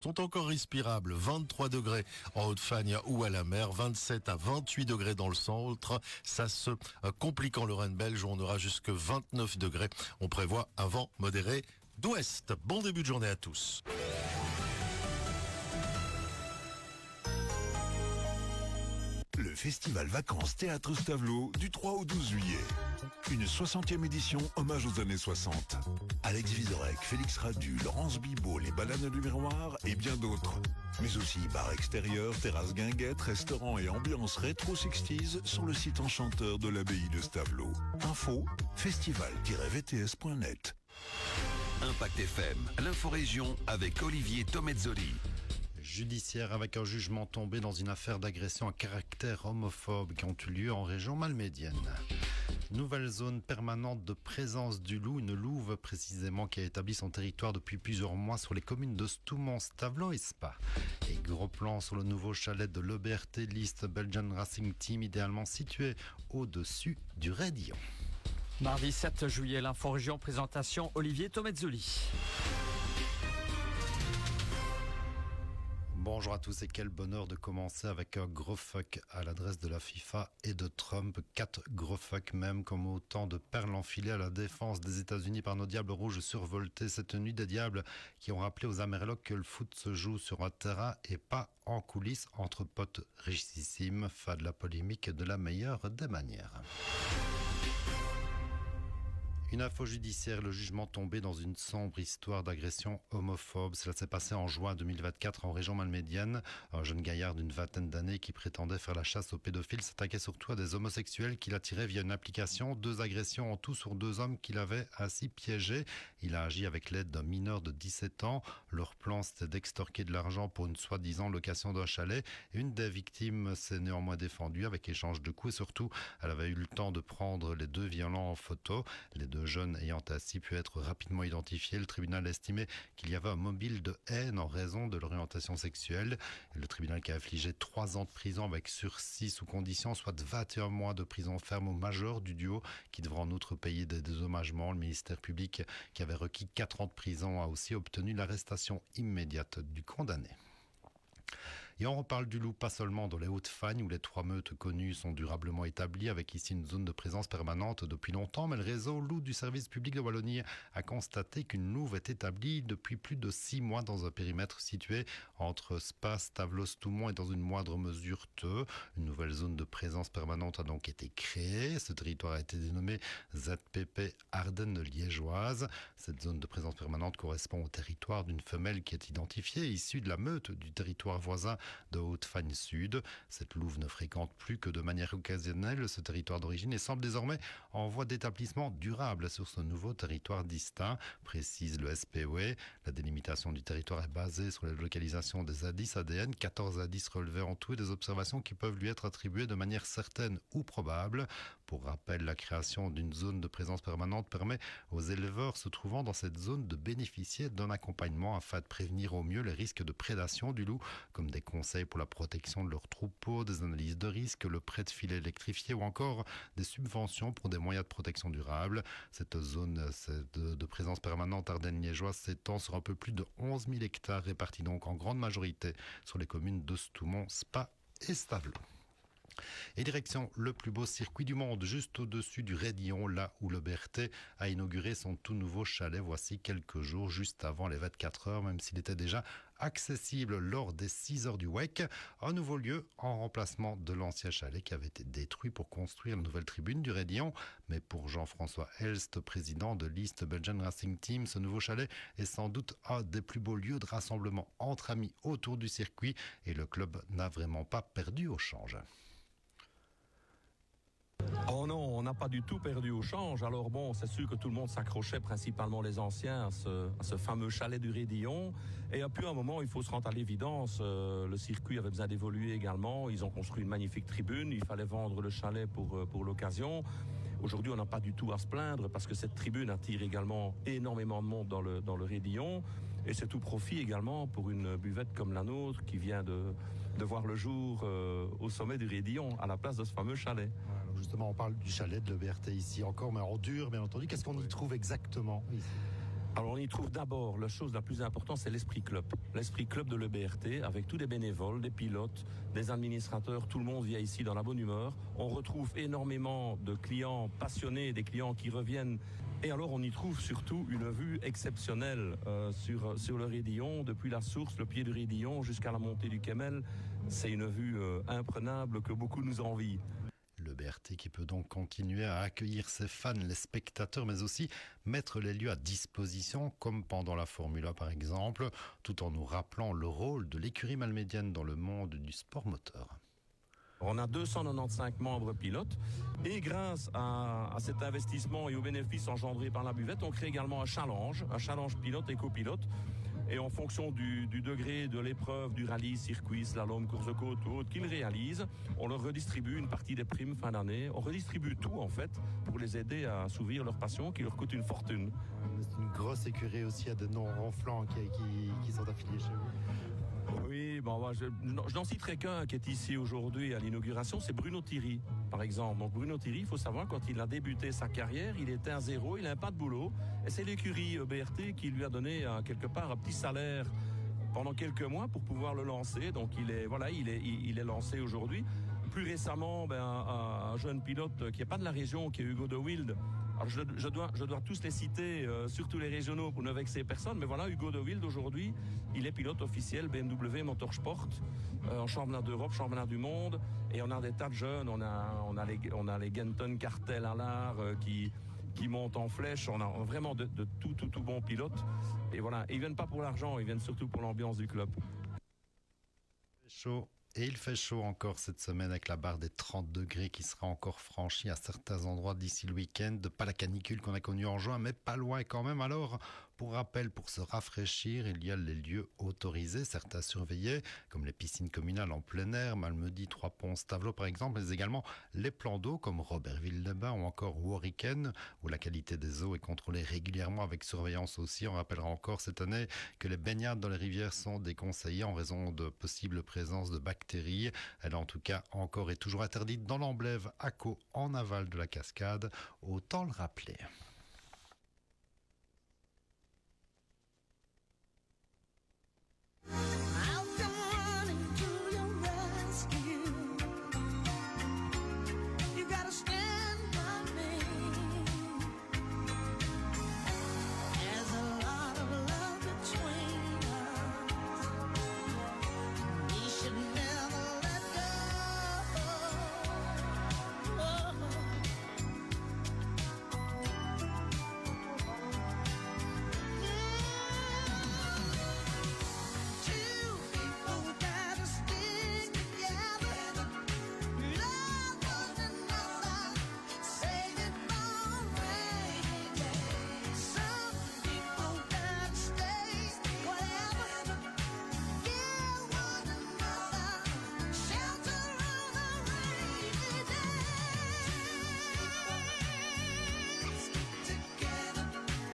Sont encore respirables, 23 degrés en Haute-Fagne ou à la mer, 27 à 28 degrés dans le centre. Ça se complique en Lorraine belge où on aura jusque 29 degrés. On prévoit un vent modéré d'ouest. Bon début de journée à tous. Le festival Vacances Théâtre Stavelot du 3 au 12 juillet. Une 60e édition hommage aux années 60. Alex Vizorek, Félix Radu, Laurence Bibot, les Bananes du Miroir et bien d'autres. Mais aussi bar extérieur, terrasse guinguette, restaurant et ambiance rétro 60s sur le site enchanteur de l'abbaye de Stavelot. Info, festival-vts.net. Impact FM, l'inforégion avec Olivier Tomezzoli. Judiciaire avec un jugement tombé dans une affaire d'agression à caractère homophobe qui ont eu lieu en région malmédienne. Nouvelle zone permanente de présence du loup, une louve précisément qui a établi son territoire depuis plusieurs mois sur les communes de Stoumont, Stavelot et Spa. Et gros plan sur le nouveau chalet de l'EBRT List Belgian Racing Team, idéalement situé au-dessus du Rédillon. Mardi 7 juillet, l'inforégion, présentation Olivier Tomezzoli. Bonjour à tous et quel bonheur de commencer avec un gros fuck à l'adresse de la FIFA et de Trump. 4 gros fuck même, comme autant de perles enfilées à la défense des États-Unis par nos diables rouges survoltés cette nuit, des diables qui ont rappelé aux Amerlocs que le foot se joue sur un terrain et pas en coulisses entre potes richissimes. Fin de la polémique de la meilleure des manières. Une info judiciaire, le jugement tombé dans une sombre histoire d'agression homophobe. Cela s'est passé en juin 2024 en région malmédienne. Un jeune gaillard d'une vingtaine d'années qui prétendait faire la chasse aux pédophiles s'attaquait surtout à des homosexuels qu'il attirait via une application. 2 agressions en tout sur 2 hommes qu'il avait ainsi piégés. Il a agi avec l'aide d'un mineur de 17 ans. Leur plan, c'était d'extorquer de l'argent pour une soi-disant location d'un chalet. Une des victimes s'est néanmoins défendue avec échange de coups et surtout, elle avait eu le temps de prendre les 2 violents en photo. Les 2 jeunes ayant ainsi pu être rapidement identifiés, le tribunal a estimé qu'il y avait un mobile de haine en raison de l'orientation sexuelle. Et le tribunal qui a infligé 3 ans de prison avec sursis sous condition, soit 21 mois de prison ferme au majeur du duo, qui devra en outre payer des dédommagements. Le ministère public, qui avait requis 4 ans de prison, a aussi obtenu l'arrestation immédiate du condamné. Et on reparle du loup pas seulement dans les Hautes-Fagnes où les 3 meutes connues sont durablement établies avec ici une zone de présence permanente depuis longtemps, mais le réseau loup du service public de Wallonie a constaté qu'une louve est établie depuis plus de 6 mois dans un périmètre situé entre Spa, Stavelot, Stoumont et dans une moindre mesure Theux. Une nouvelle zone de présence permanente a donc été créée. Ce territoire a été dénommé ZPP Ardennes liégeoise. Cette zone de présence permanente correspond au territoire d'une femelle qui est identifiée, issue de la meute du territoire voisin de Haute-Fagne Sud. Cette louve ne fréquente plus que de manière occasionnelle ce territoire d'origine et semble désormais en voie d'établissement durable sur ce nouveau territoire distinct, précise le SPOE. La délimitation du territoire est basée sur la localisation des indices ADN, 14 indices relevés en tout et des observations qui peuvent lui être attribuées de manière certaine ou probable. Pour rappel, la création d'une zone de présence permanente permet aux éleveurs se trouvant dans cette zone de bénéficier d'un accompagnement afin de prévenir au mieux les risques de prédation du loup, comme des conseils pour la protection de leurs troupeaux, des analyses de risque, le prêt de filets électrifiés ou encore des subventions pour des moyens de protection durable. Cette zone de présence permanente Ardennes-Liégeoise s'étend sur un peu plus de 11 000 hectares répartis donc en grande majorité sur les communes de Stoumont, Spa et Stavelot. Et direction le plus beau circuit du monde, juste au-dessus du Rédillon, là où le BRT a inauguré son tout nouveau chalet voici quelques jours, juste avant les 24 heures, même s'il était déjà accessible lors des 6 heures du WEC. Un nouveau lieu en remplacement de l'ancien chalet qui avait été détruit pour construire la nouvelle tribune du Rédillon. Mais pour Jean-François Elst, président de List Belgian Racing Team, ce nouveau chalet est sans doute un des plus beaux lieux de rassemblement entre amis autour du circuit et le club n'a vraiment pas perdu au change. Oh non, on n'a pas du tout perdu au change. Alors bon, c'est sûr que tout le monde s'accrochait, principalement les anciens, à ce fameux chalet du Rédillon. Et puis à un moment, il faut se rendre à l'évidence, le circuit avait besoin d'évoluer également. Ils ont construit une magnifique tribune, il fallait vendre le chalet pour l'occasion. Aujourd'hui, on n'a pas du tout à se plaindre parce que cette tribune attire également énormément de monde dans le Rédillon. Et c'est tout profit également pour une buvette comme la nôtre qui vient de voir le jour au sommet du Rédillon, à la place de ce fameux chalet. Alors justement, on parle du chalet de l'EBRT ici encore, mais en dur, bien entendu. Qu'est-ce qu'on y trouve exactement ici ? Alors on y trouve d'abord, la chose la plus importante, c'est l'esprit club. L'esprit club de l'EBRT, avec tous les bénévoles, des pilotes, des administrateurs, tout le monde vient ici dans la bonne humeur. On retrouve énormément de clients passionnés, des clients qui reviennent. Et alors on y trouve surtout une vue exceptionnelle sur le Rédillon, depuis la source, le pied du Rédillon, jusqu'à la montée du Kemmel. C'est une vue imprenable que beaucoup nous envient. Le BRT qui peut donc continuer à accueillir ses fans, les spectateurs, mais aussi mettre les lieux à disposition, comme pendant la Formule 1 par exemple, tout en nous rappelant le rôle de l'écurie malmédienne dans le monde du sport moteur. On a 295 membres pilotes et grâce à cet investissement et aux bénéfices engendrés par la buvette, on crée également un challenge pilote et copilote. Et en fonction du degré de l'épreuve, du rallye, circuit, slalom, course de côte ou autre qu'ils réalisent, on leur redistribue une partie des primes fin d'année. On redistribue tout en fait pour les aider à assouvir leur passion qui leur coûte une fortune. C'est une grosse écurie aussi, il y a des noms ronflants qui sont affiliés chez vous. Oui, bon, je n'en citerai qu'un qui est ici aujourd'hui à l'inauguration, c'est Bruno Thierry, par exemple. Donc Bruno Thierry, il faut savoir, quand il a débuté sa carrière, il était à zéro, il n'avait pas de boulot. Et c'est l'écurie BRT qui lui a donné quelque part un petit salaire pendant quelques mois pour pouvoir le lancer. Donc il est lancé aujourd'hui. Plus récemment, un jeune pilote qui n'est pas de la région, qui est Hugo de Wild. Alors je dois tous les citer, surtout les régionaux, pour ne vexer personne. Mais voilà, Hugo de Wild, aujourd'hui, il est pilote officiel BMW Motorsport, en championnat d'Europe, championnat du monde. Et on a des tas de jeunes. On a les Genton Cartel à l'art qui montent en flèche. On a vraiment de tout bons pilotes. Et voilà, et ils viennent pas pour l'argent, ils viennent surtout pour l'ambiance du club. Chaud. Et il fait chaud encore cette semaine avec la barre des 30 degrés qui sera encore franchie à certains endroits d'ici le week-end. Pas la canicule qu'on a connue en juin, mais pas loin quand même. Alors, pour rappel, pour se rafraîchir, il y a les lieux autorisés, certains surveillés, comme les piscines communales en plein air, Malmedy, Trois-Ponts, Stavelot par exemple, mais également les plans d'eau comme Robertville-les-Bains ou encore Warwicken, où la qualité des eaux est contrôlée régulièrement avec surveillance aussi. On rappellera encore cette année que les baignades dans les rivières sont déconseillées en raison de possible présence de bactéries. Elle en tout cas encore et toujours interdite dans l'Amblève, à Caux, en aval de la cascade. Autant le rappeler.